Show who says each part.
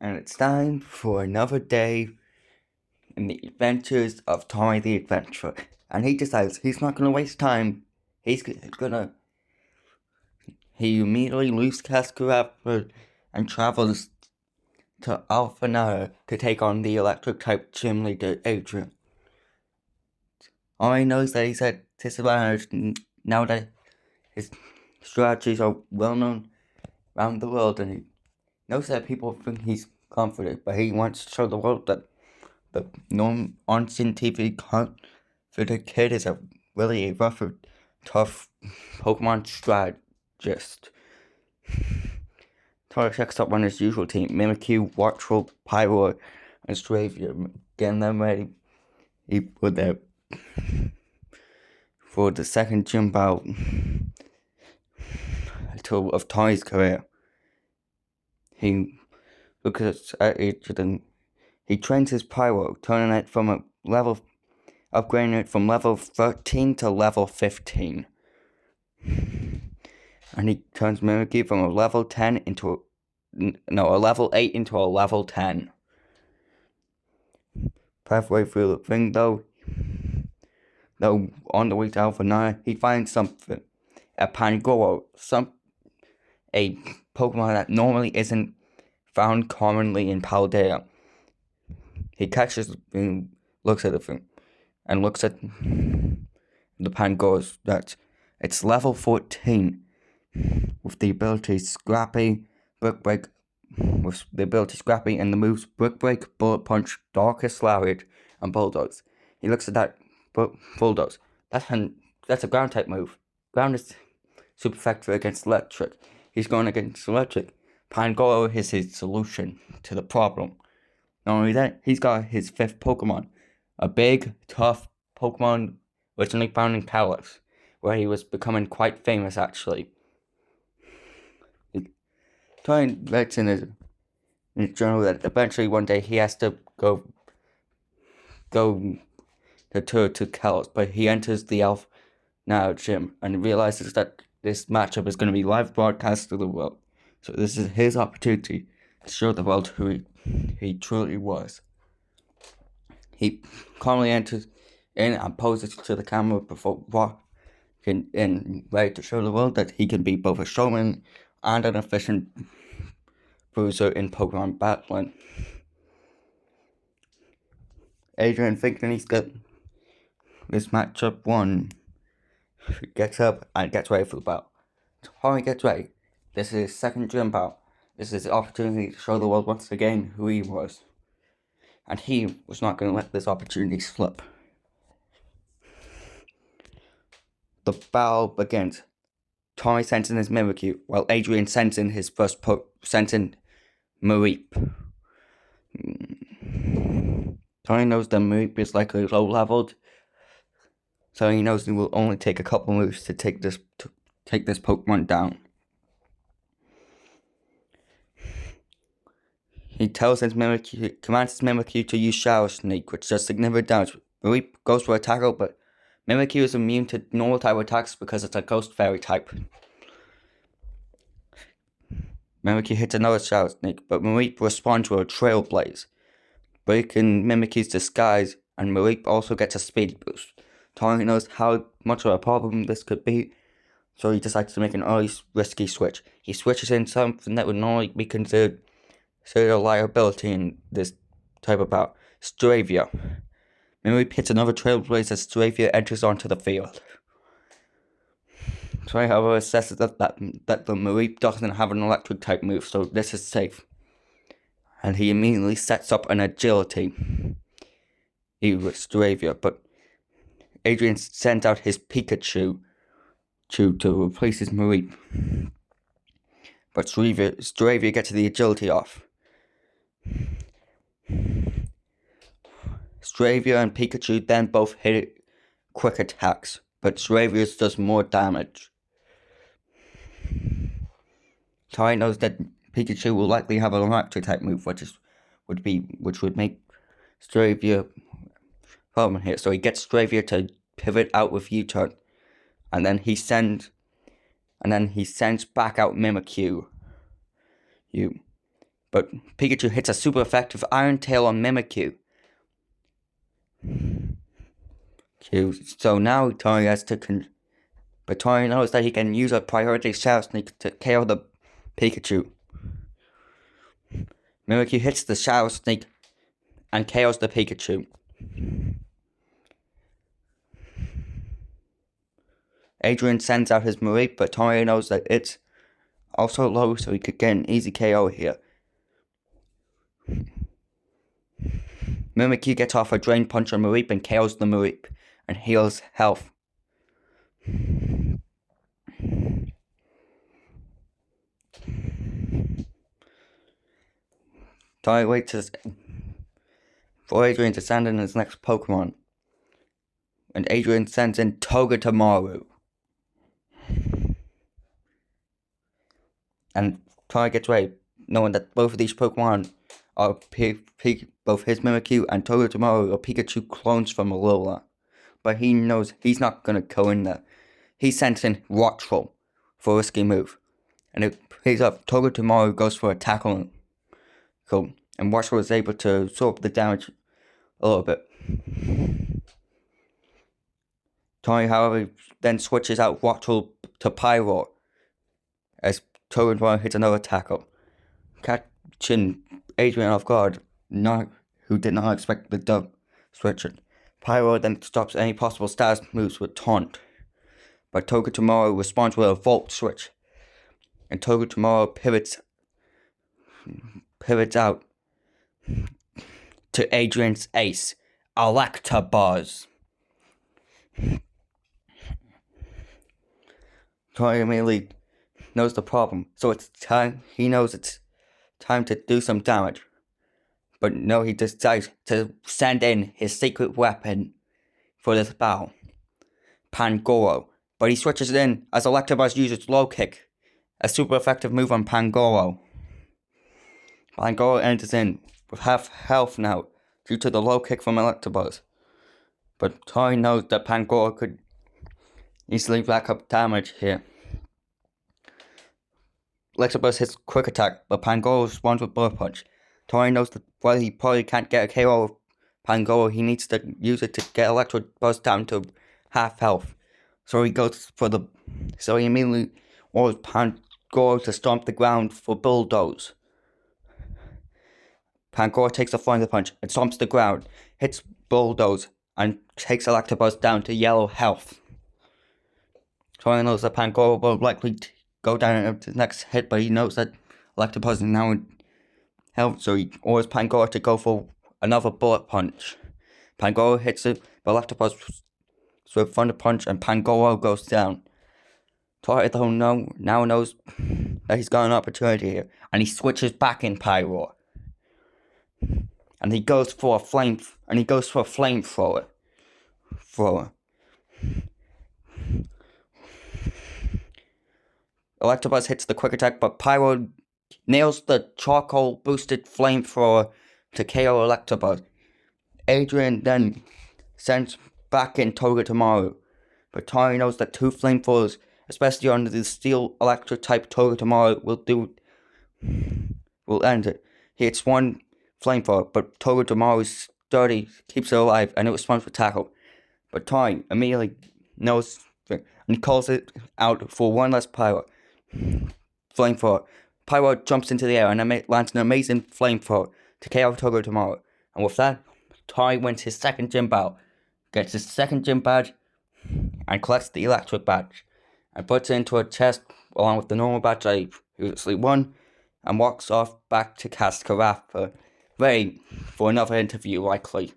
Speaker 1: and it's time for another day in the adventures of Tommy the Adventurer. And he decides he's not going to waste time. He immediately leaves Cascarapper and travels to Alfernada to take on the electric type gym leader Adrian. All he knows that he's at disadvantage now that his strategies are well known around the world, and he knows that people think he's confident, but he wants to show the world that the on-scene TV confident kid is really a rough, tough Pokemon strategist. Tori checks up on his usual team: Mimikyu, Wattrel, Pyro, and Stravia, getting them ready for the second gym bout of Tori's career. He looks at each of them. He trains his Pyro, upgrading it from level 13 to level 15. And he turns Mimikyu from a level 8 into a level 10. Halfway through the thing, though on the way to Alpha he finds something. A Pangoro, a Pokemon that normally isn't found commonly in Paldea. He catches and looks at the thing, and looks at the Pangoro. That it's level 14, with the ability Scrappy, Brick Break, and the moves Brick Break, Bullet Punch, Darkest Lariat, and Bulldoze. He looks at that Bulldoze. That's a ground type move. Ground is super effective against electric. He's going against electric. Pangoro is his solution to the problem. Not only that, he's got his 5th Pokemon, a big, tough Pokemon originally found in Kalos, where he was becoming quite famous actually. Tony writes in his journal that eventually one day he has to go the tour to Kalos, but he enters the alfernada gym and realizes that this matchup is going to be live broadcast to the world. So this is his opportunity to show the world who he truly was. He calmly enters in and poses to the camera before walking in, ready to show the world that he can be both a showman and an efficient bruiser in Pokemon battling. Adrian, thinking he's got this matchup won, gets up and gets ready for the battle. Tommy gets ready. This is his second gym bout. This is the opportunity to show the world once again who he was. And he was not going to let this opportunity slip. The battle begins. Tommy sends in his Mimikyu, while Adrian sends in his first Mareep. Tommy knows that Mareep is likely low leveled, so he knows he will only take a couple moves to take this Pokemon down. He commands his Mimikyu to use Shower Sneak, which does significant damage. Mareep goes for a tackle, but Mimikyu is immune to normal type attacks because it's a Ghost Fairy type. Mimikyu hits another Shower Sneak, but Mareep responds with a Trailblaze, breaking Mimikyu's disguise, and Mareep also gets a speed boost. Tommy knows how much of a problem this could be, so he decides to make an early risky switch. He switches in something that would normally be considered a liability in this type of bout: Stravia. Mareep hits another Trailblaze as Stravia enters onto the field. Tommy, however, assesses that the Mareep doesn't have an electric type move, so this is safe. And he immediately sets up an agility with Stravia, but Adrian sends out his Pikachu to replace his Mareep. But Stravia gets the agility off. Stravia and Pikachu then both hit quick attacks, but Stravia's does more damage. Tommy knows that Pikachu will likely have an electric type move, which would make Stravia problem here. So he gets Stravia to pivot out with U-turn, and then he sends back out Mimikyu. But Pikachu hits a super effective Iron Tail on Mimikyu. So now Tori has to but Tori knows that he can use a priority Shadow Sneak to KO the Pikachu. Mimikyu hits the Shadow Sneak and KOs the Pikachu. Adrian sends out his Mareep, but Tori knows that it's also low, so he could get an easy KO here. Mimikyu gets off a Drain Punch on Mareep and KOs the Mareep and heals health. Tori waits for Adrian to send in his next Pokemon. And Adrian sends in Togedemaru. And Tori gets ready, knowing that both of these Pokemon are both his Mimikyu and Togedemaru are Pikachu clones from Alola. But he knows he's not going to go in there. He sends in Watchful for a risky move. And it pays off. Togedemaru goes for a tackle. Cool. And Watchful is able to absorb the damage a little bit. Tori, however, then switches out Watchful to Pyroar as Togedemaru hits another tackle, catching Adrian off guard, who did not expect the dub switching. Pyroar then stops any possible status moves with Taunt, but Togedemaru responds with a Volt switch, and Togedemaru pivots out to Adrian's ace, Electabuzz. Tori immediately knows the problem, so he knows it's time to do some damage. But no, he decides to send in his secret weapon for this battle, Pangoro. But he switches it in as Electabuzz uses Low Kick, a super effective move on Pangoro. Pangoro enters in with half health now due to the Low Kick from Electabuzz. But Tori knows that Pangoro could easily rack up damage here. Electabuzz hits Quick Attack, but Pangoro responds with Bullet Punch. Tori knows that while he probably can't get a KO of Pangoro, he needs to use it to get Electabuzz down to half health. So he immediately orders Pangoro to stomp the ground for Bulldoze. Pangoro takes a Flying Punch and stomps the ground, hits Bulldoze, and takes Electabuzz down to yellow health. Tori knows that Pangoro will likely go down into the next hit, but he knows that Electabuzz is now in health, so he orders Pangoro to go for another Bullet Punch. Pangoro hits it, but Electabuzz with Thunder Punch, and Pangoro goes down. Tori though now knows that he's got an opportunity here, and he switches back in Pyroar. And he goes for a flamethrower. Electabuzz hits the Quick Attack, but Pyro nails the charcoal boosted flamethrower to KO Electabuzz. Adrian then sends back in Togedemaru, but Tori knows that two flamethrowers, especially under the steel electric type Togedemaru, will end it. He hits one flamethrower, but Togedemaru's sturdy keeps it alive, and it responds with tackle. But Tori immediately knows and he calls it out for one less Pyro flamethrower. Pyro jumps into the air and lands an amazing flamethrower to KO Togedemaru. And with that, Tori wins his second gym battle, gets his second gym badge, and collects the electric badge, and puts it into a chest along with the normal badge that he previously won, and walks off back to Cascarapha, ready for another interview likely.